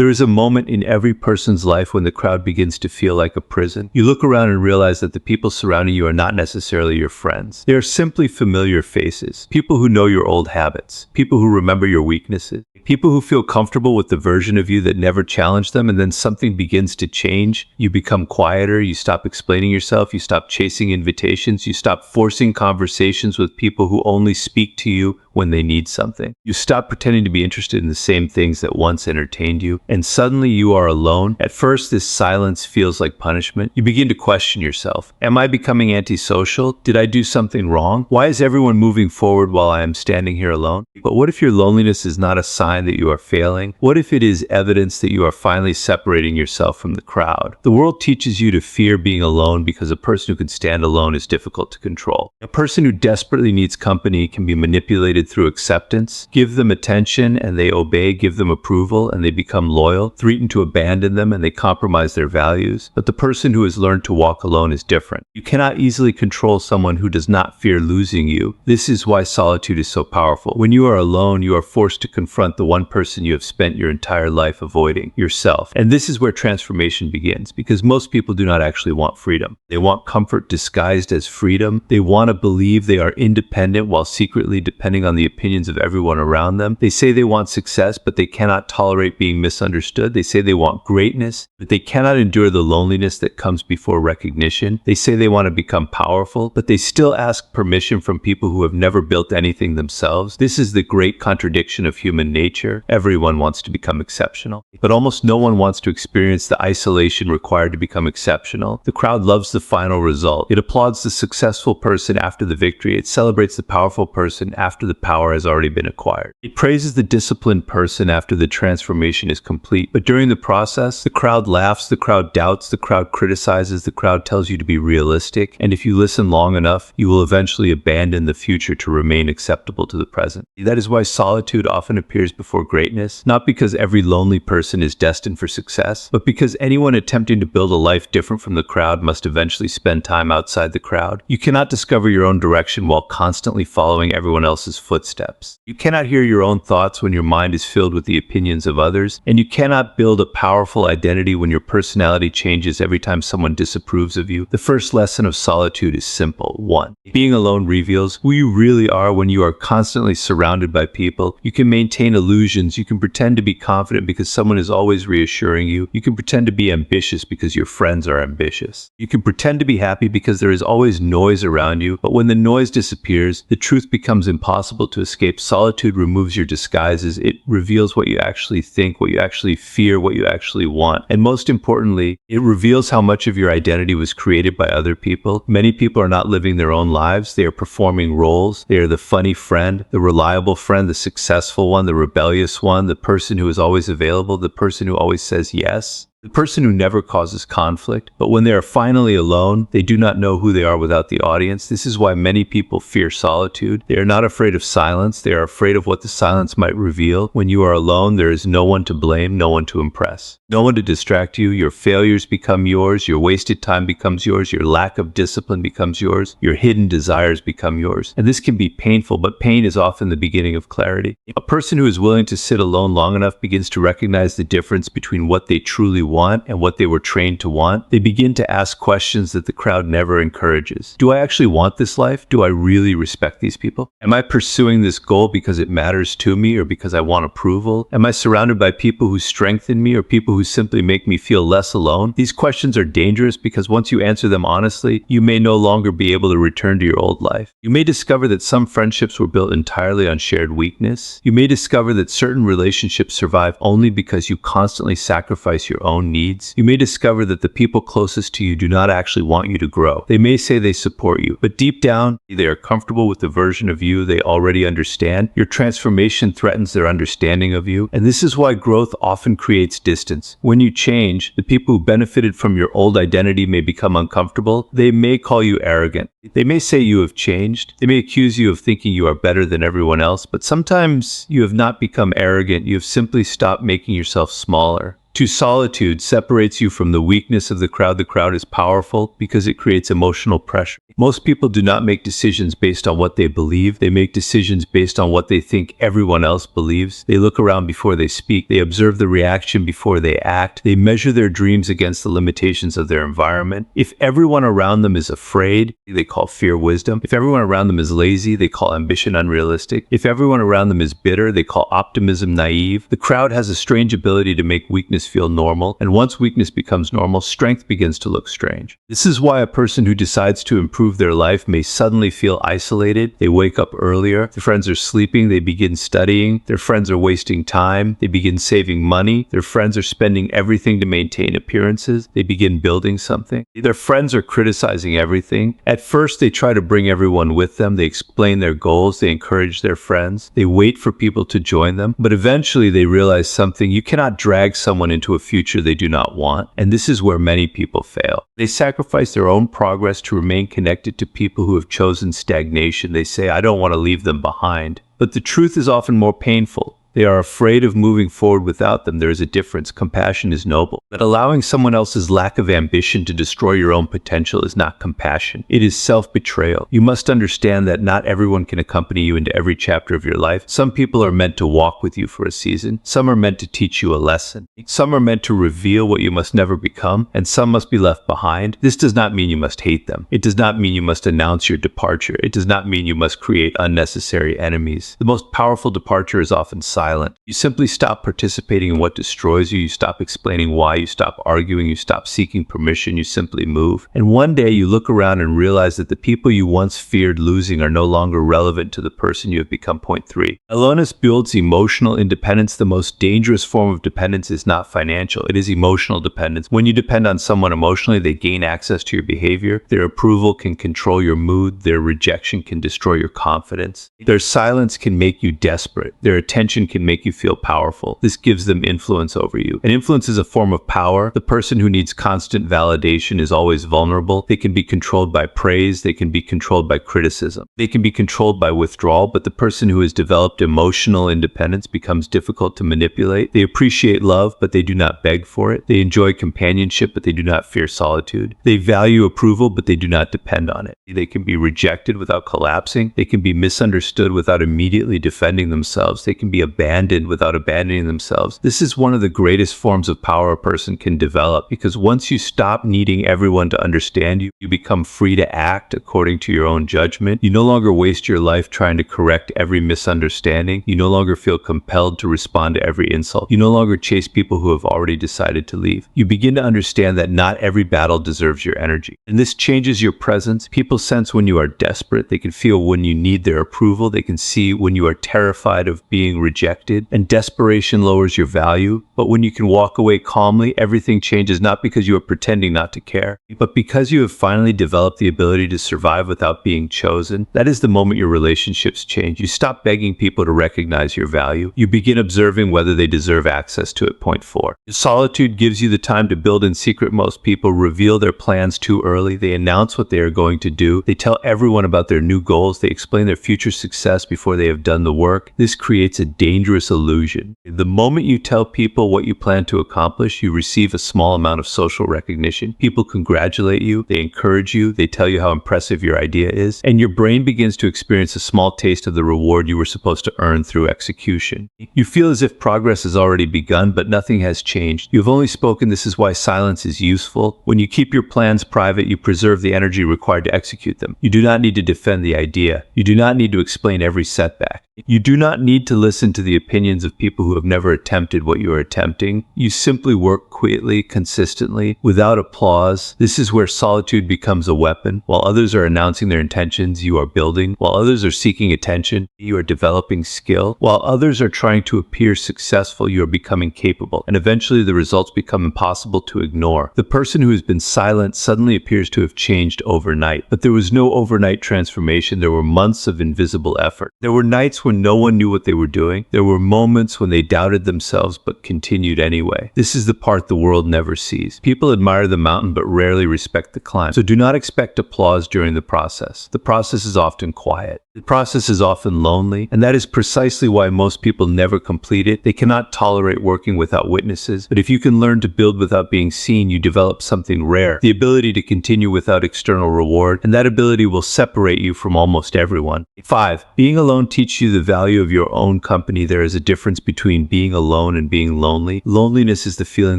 There is a moment in every person's life when the crowd begins to feel like a prison. You look around and realize that the people surrounding you are not necessarily your friends. They are simply familiar faces. People who know your old habits. People who remember your weaknesses. People who feel comfortable with the version of you that never challenged them, and then something begins to change. You become quieter, you stop explaining yourself, you stop chasing invitations, you stop forcing conversations with people who only speak to you when they need something. You stop pretending to be interested in the same things that once entertained you, and suddenly you are alone. At first, this silence feels like punishment. You begin to question yourself. Am I becoming antisocial? Did I do something wrong? Why is everyone moving forward while I am standing here alone? But what if your loneliness is not a sign that you are failing? What if it is evidence that you are finally separating yourself from the crowd? The world teaches you to fear being alone because a person who can stand alone is difficult to control. A person who desperately needs company can be manipulated through acceptance. Give them attention and they obey, give them approval and they become loyal, threaten to abandon them and they compromise their values. But the person who has learned to walk alone is different. You cannot easily control someone who does not fear losing you. This is why solitude is so powerful. When you are alone, you are forced to confront the one person you have spent your entire life avoiding, yourself. And this is where transformation begins, because most people do not actually want freedom. They want comfort disguised as freedom. They want to believe they are independent while secretly depending on the opinions of everyone around them. They say they want success, but they cannot tolerate being misunderstood. They say they want greatness, but they cannot endure the loneliness that comes before recognition. They say they want to become powerful, but they still ask permission from people who have never built anything themselves. This is the great contradiction of human nature. Everyone wants to become exceptional, but almost no one wants to experience the isolation required to become exceptional. The crowd loves the final result. It applauds the successful person after the victory. It celebrates the powerful person after the power has already been acquired. It praises the disciplined person after the transformation is complete. But during the process, the crowd laughs, the crowd doubts, the crowd criticizes, the crowd tells you to be realistic. And if you listen long enough, you will eventually abandon the future to remain acceptable to the present. That is why solitude often appears before greatness, not because every lonely person is destined for success, but because anyone attempting to build a life different from the crowd must eventually spend time outside the crowd. You cannot discover your own direction while constantly following everyone else's footsteps. You cannot hear your own thoughts when your mind is filled with the opinions of others, and you cannot build a powerful identity when your personality changes every time someone disapproves of you. The first lesson of solitude is simple. 1. Being alone reveals who you really are. When you are constantly surrounded by people, you can maintain illusions. You can pretend to be confident because someone is always reassuring you. You can pretend to be ambitious because your friends are ambitious. You can pretend to be happy because there is always noise around you, but when the noise disappears, the truth becomes impossible to escape. Solitude removes your disguises. It reveals what you actually think, what you actually fear, what you actually want. And most importantly, it reveals how much of your identity was created by other people. Many people are not living their own lives. They are performing roles. They are the funny friend, the reliable friend, the successful one, the rebellious one, the person who is always available, the person who always says yes. The person who never causes conflict, but when they are finally alone, they do not know who they are without the audience. This is why many people fear solitude. They are not afraid of silence. They are afraid of what the silence might reveal. When you are alone, there is no one to blame, no one to impress, no one to distract you. Your failures become yours. Your wasted time becomes yours. Your lack of discipline becomes yours. Your hidden desires become yours. And this can be painful, but pain is often the beginning of clarity. A person who is willing to sit alone long enough begins to recognize the difference between what they truly want and what they were trained to want. They begin to ask questions that the crowd never encourages. Do I actually want this life? Do I really respect these people? Am I pursuing this goal because it matters to me or because I want approval? Am I surrounded by people who strengthen me or people who simply make me feel less alone? These questions are dangerous because once you answer them honestly, you may no longer be able to return to your old life. You may discover that some friendships were built entirely on shared weakness. You may discover that certain relationships survive only because you constantly sacrifice your own needs. You may discover that the people closest to you do not actually want you to grow. They may say they support you, but deep down, they are comfortable with the version of you they already understand. Your transformation threatens their understanding of you, and this is why growth often creates distance. When you change, the people who benefited from your old identity may become uncomfortable. They may call you arrogant. They may say you have changed. They may accuse you of thinking you are better than everyone else, but sometimes you have not become arrogant. You have simply stopped making yourself smaller. To solitude separates you from the weakness of the crowd. The crowd is powerful because it creates emotional pressure. Most people do not make decisions based on what they believe. They make decisions based on what they think everyone else believes. They look around before they speak. They observe the reaction before they act. They measure their dreams against the limitations of their environment. If everyone around them is afraid, they call fear wisdom. If everyone around them is lazy, they call ambition unrealistic. If everyone around them is bitter, they call optimism naive. The crowd has a strange ability to make weakness feel normal, and once weakness becomes normal, strength begins to look strange. This is why a person who decides to improve their life may suddenly feel isolated. They wake up earlier, their friends are sleeping, they begin studying, their friends are wasting time, they begin saving money, their friends are spending everything to maintain appearances, they begin building something. Their friends are criticizing everything. At first, they try to bring everyone with them, they explain their goals, they encourage their friends, they wait for people to join them, but eventually they realize something: you cannot drag someone into a future they do not want, and this is where many people fail. They sacrifice their own progress to remain connected to people who have chosen stagnation. They say, I don't want to leave them behind. But the truth is often more painful. They are afraid of moving forward without them. There is a difference. Compassion is noble. But allowing someone else's lack of ambition to destroy your own potential is not compassion. It is self-betrayal. You must understand that not everyone can accompany you into every chapter of your life. Some people are meant to walk with you for a season. Some are meant to teach you a lesson. Some are meant to reveal what you must never become, and some must be left behind. This does not mean you must hate them. It does not mean you must announce your departure. It does not mean you must create unnecessary enemies. The most powerful departure is often silent. You simply stop participating in what destroys you. You stop explaining why. You stop arguing. You stop seeking permission. You simply move. And one day you look around and realize that the people you once feared losing are no longer relevant to the person you have become. Point 3. Aloneness builds emotional independence. The most dangerous form of dependence is not financial. It is emotional dependence. When you depend on someone emotionally, they gain access to your behavior. Their approval can control your mood. Their rejection can destroy your confidence. Their silence can make you desperate. Their attention can make you feel powerful. This gives them influence over you. And influence is a form of power. The person who needs constant validation is always vulnerable. They can be controlled by praise. They can be controlled by criticism. They can be controlled by withdrawal, but the person who has developed emotional independence becomes difficult to manipulate. They appreciate love, but they do not beg for it. They enjoy companionship, but they do not fear solitude. They value approval, but they do not depend on it. They can be rejected without collapsing. They can be misunderstood without immediately defending themselves. They can be abandoned without abandoning themselves. This is one of the greatest forms of power a person can develop, because once you stop needing everyone to understand you, you become free to act according to your own judgment. You no longer waste your life trying to correct every misunderstanding. You no longer feel compelled to respond to every insult. You no longer chase people who have already decided to leave. You begin to understand that not every battle deserves your energy. And this changes your presence. People sense when you are desperate. They can feel when you need their approval. They can see when you are terrified of being rejected. And desperation lowers your value. But when you can walk away calmly, everything changes, not because you are pretending not to care, but because you have finally developed the ability to survive without being chosen. That is the moment your relationships change. You stop begging people to recognize your value. You begin observing whether they deserve access to it. Point 4. Solitude gives you the time to build in secret. Most people reveal their plans too early. They announce what they are going to do. They tell everyone about their new goals. They explain their future success before they have done the work. This creates a dangerous illusion. The moment you tell people what you plan to accomplish, you receive a small amount of social recognition. People congratulate you. They encourage you. They tell you how impressive your idea is. And your brain begins to experience a small taste of the reward you were supposed to earn through execution. You feel as if progress has already begun, but nothing has changed. You have only spoken. This is why silence is useful. When you keep your plans private, you preserve the energy required to execute them. You do not need to defend the idea. You do not need to explain every setback. You do not need to listen to the opinions of people who have never attempted what you are attempting. You simply work quietly, consistently, without applause. This is where solitude becomes a weapon. While others are announcing their intentions, you are building. While others are seeking attention, you are developing skill. While others are trying to appear successful, you are becoming capable. And eventually the results become impossible to ignore. The person who has been silent suddenly appears to have changed overnight. But there was no overnight transformation. There were months of invisible effort. There were nights when no one knew what they were doing. There were moments when they doubted themselves but continued anyway. This is the part the world never sees. People admire the mountain but rarely respect the climb. So do not expect applause during the process. The process is often quiet. The process is often lonely, and that is precisely why most people never complete it. They cannot tolerate working without witnesses, but if you can learn to build without being seen, you develop something rare, the ability to continue without external reward, and that ability will separate you from almost everyone. 5. Being alone teaches you the value of your own company. There is a difference between being alone and being lonely. Loneliness is the feeling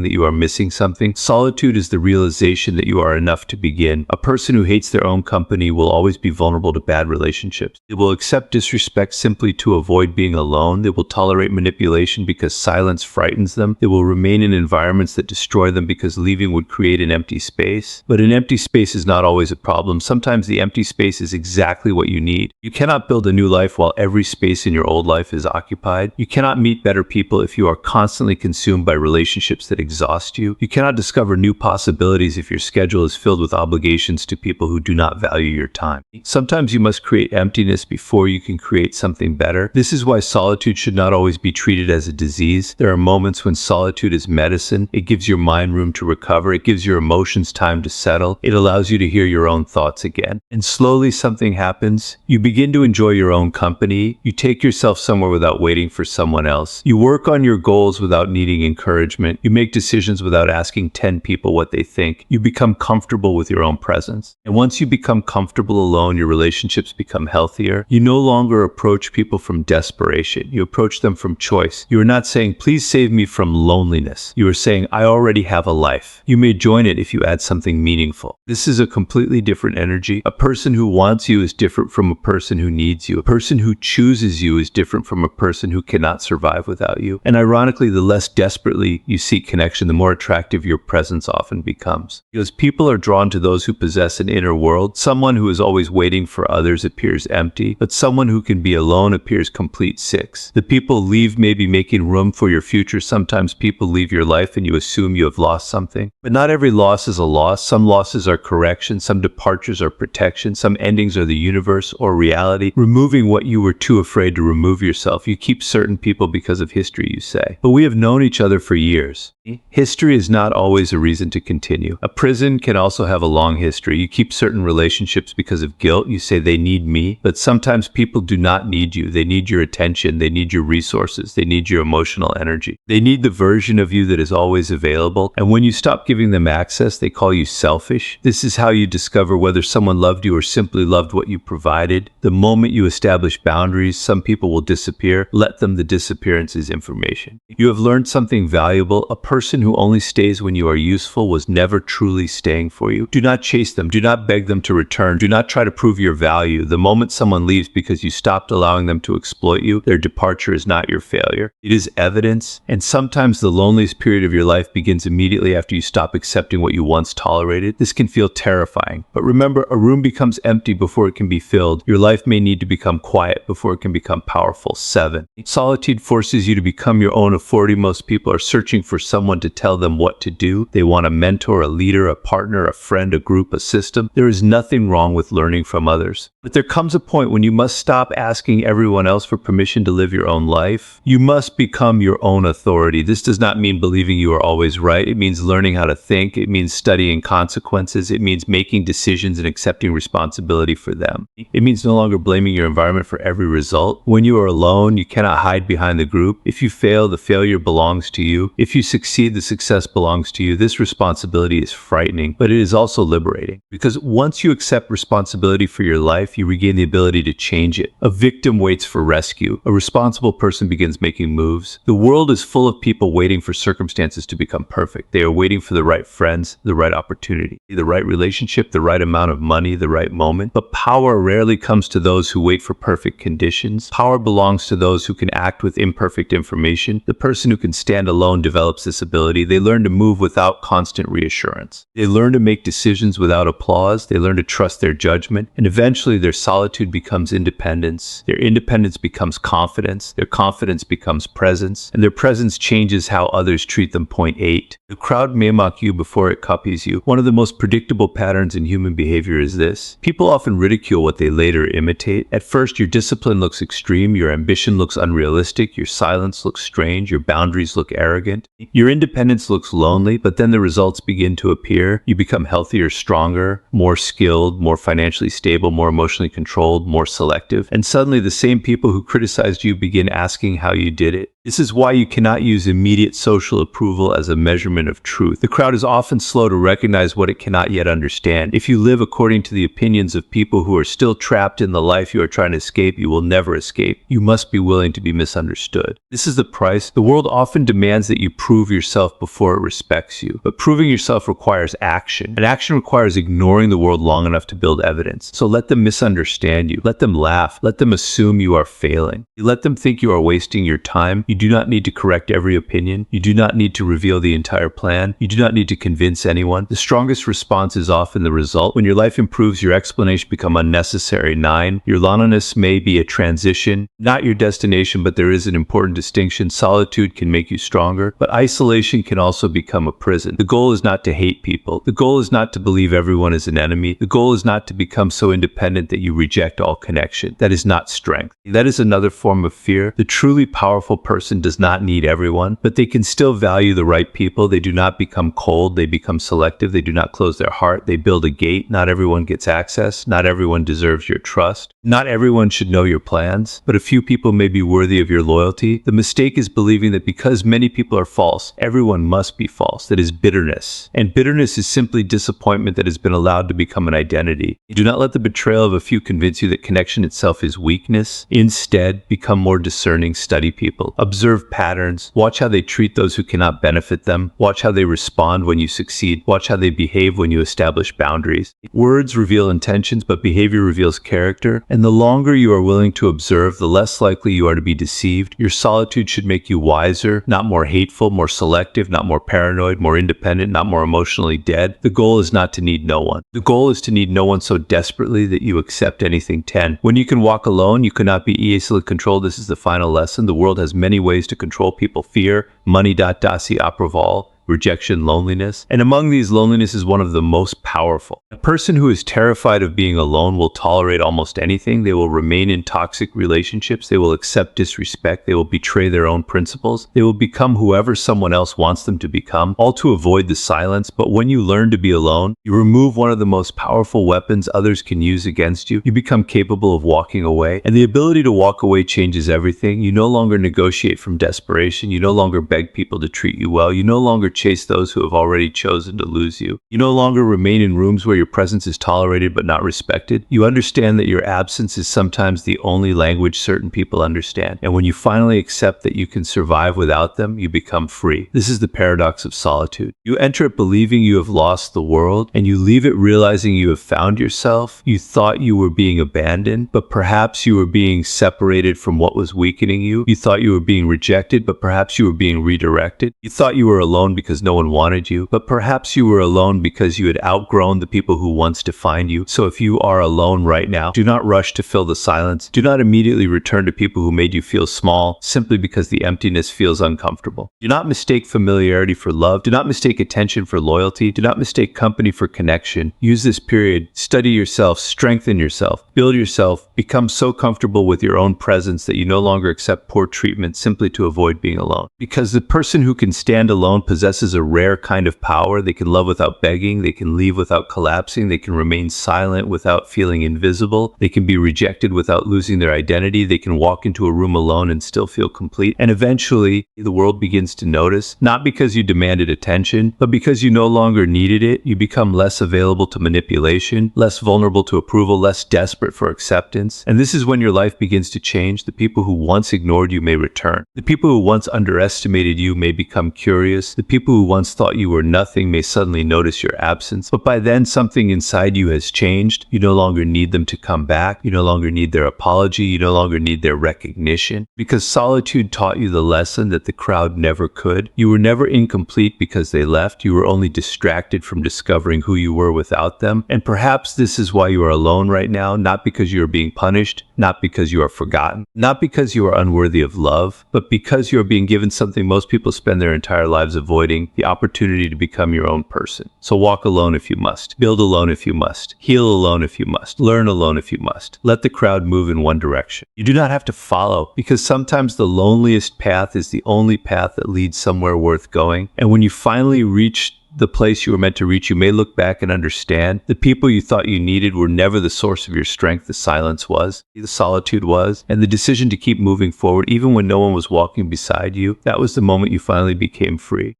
that you are missing something. Solitude is the realization that you are enough to begin. A person who hates their own company will always be vulnerable to bad relationships. They will accept disrespect simply to avoid being alone. They will tolerate manipulation because silence frightens them. They will remain in environments that destroy them because leaving would create an empty space. But an empty space is not always a problem. Sometimes the empty space is exactly what you need. You cannot build a new life while every space in your old life is occupied. You cannot meet better people if you are constantly consumed by relationships that exhaust you. You cannot discover new possibilities if your schedule is filled with obligations to people who do not value your time. Sometimes you must create emptiness before you can create something better. This is why solitude should not always be treated as a disease. There are moments when solitude is medicine. It gives your mind room to recover. It gives your emotions time to settle. It allows you to hear your own thoughts again. And slowly something happens. You begin to enjoy your own company. You take yourself somewhere without waiting for someone else. You work on your goals without needing encouragement. You make decisions without asking 10 people what they think. You become comfortable with your own presence. And once you become comfortable alone, your relationships become healthier. You no longer approach people from desperation. You approach them from choice. You are not saying, please save me from loneliness. You are saying, I already have a life. You may join it if you add something meaningful. This is a completely different energy. A person who wants you is different from a person who needs you. A person who chooses you is different from a person who cannot survive without you. And ironically, the less desperately you seek connection, the more attractive your presence often becomes. Because people are drawn to those who possess an inner world. Someone who is always waiting for others appears empty, but someone who can be alone appears complete. 6. The people leave may be making room for your future. Sometimes people leave your life and you assume you have lost something. But not every loss is a loss. Some losses are correction. Some departures are protection. Some endings are the universe or reality, removing what you were too afraid to remove yourself. You keep certain people because of history, you say. But we have known each other for years. History is not always a reason to continue. A prison can also have a long history. You keep certain relationships because of guilt. You say they need me, but sometimes people do not need you. They need your attention. They need your resources. They need your emotional energy. They need the version of you that is always available. And when you stop giving them access, they call you selfish. This is how you discover whether someone loved you or simply loved what you provided. The moment you establish boundaries, some people will disappear. Let them. The disappearance is information. You have learned something valuable. A person who only stays when you are useful was never truly staying for you. Do not chase them. Do not beg them to return. Do not try to prove your value. The moment someone leaves because you stopped allowing them to exploit you, their departure is not your failure. It is evidence. And sometimes the loneliest period of your life begins immediately after you stop accepting what you once tolerated. This can feel terrifying. But remember, a room becomes empty before it can be filled. Your life may need to become quiet before it can become powerful. 7. Solitude forces you to become your own authority. Most people are searching for someone to tell them what to do. They want a mentor, a leader, a partner, a friend, a group, a system. There is nothing wrong with learning from others. But there comes a point when you must stop asking everyone else for permission to live your own life. You must become your own authority. This does not mean believing you are always right. It means learning how to think. It means studying consequences. It means making decisions and accepting responsibility for them. It means no longer blaming your environment for every result. When you are alone, you cannot hide behind the group. If you fail, the failure belongs to you. If you succeed, the success belongs to you. This responsibility is frightening, but it is also liberating. Because once you accept responsibility for your life, you regain the ability to change it. A victim waits for rescue. A responsible person begins making moves. The world is full of people waiting for circumstances to become perfect. They are waiting for the right friends, the right opportunity, the right relationship, the right amount of money, the right moment. But power rarely comes to those who wait for perfect conditions. Power belongs to those who can act with imperfect information. The person who can stand alone develops this ability. They learn to move without constant reassurance. They learn to make decisions without applause. They learn to trust their judgment. And eventually their solitude becomes independence. Their independence becomes confidence. Their confidence becomes presence. And their presence changes how others treat them. Point 8. The crowd may mock you before it copies you. One of the most predictable patterns in human behavior is this. People often ridicule what they later imitate. At first, your discipline looks extreme. Your ambition looks unrealistic. Your silence looks strange. Your boundaries look arrogant. Your independence looks lonely, but then the results begin to appear. You become healthier, stronger, more skilled, more financially stable, more emotionally controlled, controlled, more selective, and suddenly the same people who criticized you begin asking how you did it. This is why you cannot use immediate social approval as a measurement of truth. The crowd is often slow to recognize what it cannot yet understand. If you live according to the opinions of people who are still trapped in the life you are trying to escape, you will never escape. You must be willing to be misunderstood. This is the price. The world often demands that you prove yourself before it respects you. But proving yourself requires action. And action requires ignoring the world long enough to build evidence. So let them misunderstand you. Let them laugh. Let them assume you are failing. Let them think you are wasting your time. You do not need to correct every opinion. You do not need to reveal the entire plan. You do not need to convince anyone. The strongest response is often the result. When your life improves, your explanation becomes unnecessary. 9. Your loneliness may be a transition, not your destination, but there is an important distinction. Solitude can make you stronger, but isolation can also become a prison. The goal is not to hate people. The goal is not to believe everyone is an enemy. The goal is not to become so independent that you reject all connection. That is not strength. That is another form of fear. The truly powerful person does not need everyone, but they can still value the right people. They do not become cold. They become selective. They do not close their heart. They build a gate. Not everyone gets access. Not everyone deserves your trust. Not everyone should know your plans, but a few people may be worthy of your loyalty. The mistake is believing that because many people are false, everyone must be false. That is bitterness. And bitterness is simply disappointment that has been allowed to become an identity. Do not let the betrayal of a few convince you that connection itself is weakness. Instead, become more discerning. Study people. Observe patterns. Watch how they treat those who cannot benefit them. Watch how they respond when you succeed. Watch how they behave when you establish boundaries. Words reveal intentions, but behavior reveals character. And the longer you are willing to observe, the less likely you are to be deceived. Your solitude should make you wiser, not more hateful, more selective, not more paranoid, more independent, not more emotionally dead. The goal is not to need no one. The goal is to need no one so desperately that you accept anything. 10. When you can walk alone, you cannot be easily controlled. This is the final lesson. The world has many ways to control people. Fear, money, dasi, aproval, rejection, loneliness. And among these, loneliness is one of the most powerful. A person who is terrified of being alone will tolerate almost anything. They will remain in toxic relationships. They will accept disrespect. They will betray their own principles. They will become whoever someone else wants them to become, all to avoid the silence. But when you learn to be alone, you remove one of the most powerful weapons others can use against you. You become capable of walking away. And the ability to walk away changes everything. You no longer negotiate from desperation. You no longer beg people to treat you well. You no longer chase those who have already chosen to lose you. You no longer remain in rooms where your presence is tolerated but not respected. You understand that your absence is sometimes the only language certain people understand. And when you finally accept that you can survive without them, you become free. This is the paradox of solitude. You enter it believing you have lost the world, and you leave it realizing you have found yourself. You thought you were being abandoned, but perhaps you were being separated from what was weakening you. You thought you were being rejected, but perhaps you were being redirected. You thought you were alone because no one wanted you, but perhaps you were alone because you had outgrown the people who once defined you. So if you are alone right now, do not rush to fill the silence. Do not immediately return to people who made you feel small simply because the emptiness feels uncomfortable. Do not mistake familiarity for love. Do not mistake attention for loyalty. Do not mistake company for connection. Use this period. Study yourself. Strengthen yourself. Build yourself. Become so comfortable with your own presence that you no longer accept poor treatment simply to avoid being alone. Because the person who can stand alone possesses a rare kind of power. They can love without begging. They can leave without collapsing. They can remain silent without feeling invisible. They can be rejected without losing their identity. They can walk into a room alone and still feel complete. And eventually, the world begins to notice, not because you demanded attention, but because you no longer needed it. You become less available to manipulation, less vulnerable to approval, less desperate for acceptance. And this is when your life begins to change. The people who once ignored you may return. The people who once underestimated you may become curious. The people who once thought you were nothing may suddenly notice your absence. But by then, something inside you has changed. You no longer need them to come back. You no longer need their apology. You no longer need their recognition. Because solitude taught you the lesson that the crowd never could. You were never incomplete because they left. You were only distracted from discovering who you were without them. And perhaps this is why you are alone right now, not because you are being punished, not because you are forgotten, not because you are unworthy of love, but because you are being given something most people spend their entire lives avoiding, the opportunity to become your own person. So walk alone if you must. Build alone if you must. Heal alone if you must. Learn alone if you must. Let the crowd move in one direction. You do not have to follow, because sometimes the loneliest path is the only path that leads somewhere worth going. And when you finally reach the place you were meant to reach, you may look back and understand the people you thought you needed were never the source of your strength. The silence was, the solitude was, and the decision to keep moving forward even when no one was walking beside you. That was the moment you finally became free.